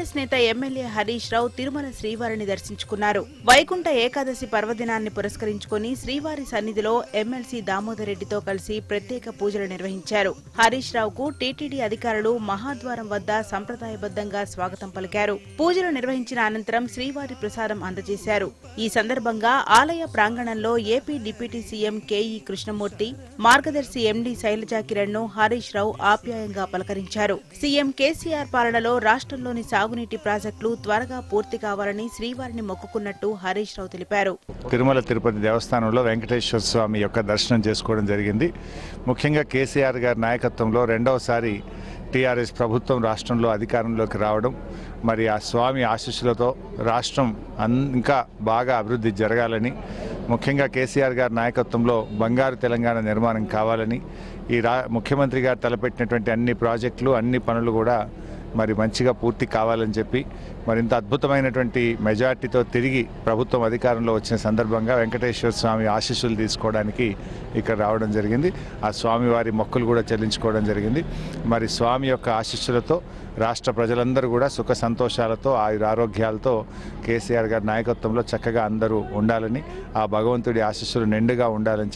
TRS నేత MLA Harish Rao Tirumala శ్రీవారిని దర్శించుకున్నారు. వైకుంఠ ఏకాదశి పర్వదినాన్ని పురస్కరించుకుని శ్రీవారి సన్నిధిలో ఎమ్మెల్సీ దామోదర్ రెడ్డితో కలిసి ప్రత్యేక పూజలు నిర్వహించారు. హరీష్ రావుకు టీటీడీ అధికారులు మహాద్వారం వద్ద సంప్రదాయబద్దంగా స్వాగతం పలికారు. పూజలు నిర్వహించిన అనంతరం శ్రీవారి ప్రసాదం అందజేశారు. ఈ సందర్భంగా ఆలయ ప్రాంగణంలో AP deputy CM KE Krishnamurthy, Margadarsi MD Shailaja Kiran ను హరీష్ రావు ఆప్యాయంగా పలకరించారు. సీఎం కేసీఆర్ పాలనలో రాష్ట్రంలోని సాగునీటి ప్రాజెక్టులు త్వరగా పూర్తి కావాలని శ్రీవారిని మొక్కుకున్నట్టు హరీష్ రావు తెలిపారు. తిరుమల తిరుపతి దేవస్థానంలో వెంకటేశ్వర స్వామి యొక్క దర్శనం చేసుకోవడం జరిగింది. ముఖ్యంగా కేసీఆర్ గారి నాయకత్వంలో రెండవసారి టీఆర్ఎస్ ప్రభుత్వం రాష్ట్రంలో అధికారంలోకి రావడం, మరి ఆ స్వామి ఆశీస్సులతో రాష్ట్రం ఇంకా బాగా అభివృద్ధి జరగాలని, ముఖ్యంగా కేసీఆర్ గారి నాయకత్వంలో బంగారు తెలంగాణ నిర్మాణం కావాలని, ఈ ముఖ్యమంత్రి గారు తలపెట్టినటువంటి అన్ని ప్రాజెక్టులు అన్ని పనులు కూడా మరి మంచిగా పూర్తి కావాలని చెప్పి మరి ఇంత అద్భుతమైనటువంటి మెజార్టీతో తిరిగి ప్రభుత్వం అధికారంలో వచ్చిన సందర్భంగా వెంకటేశ్వర స్వామి ఆశీస్సులు తీసుకోవడానికి ఇక్కడ రావడం జరిగింది. ఆ స్వామి వారి మొక్కులు కూడా చెల్లించుకోవడం జరిగింది. మరి స్వామి యొక్క ఆశీస్సులతో రాష్ట్ర ప్రజలందరూ కూడా సుఖ సంతోషాలతో ఆరోగ్యాలతో కేసీఆర్ గారి నాయకత్వంలో చక్కగా అందరూ ఉండాలని, ఆ భగవంతుడి ఆశీస్సులు నిండుగా ఉండాలని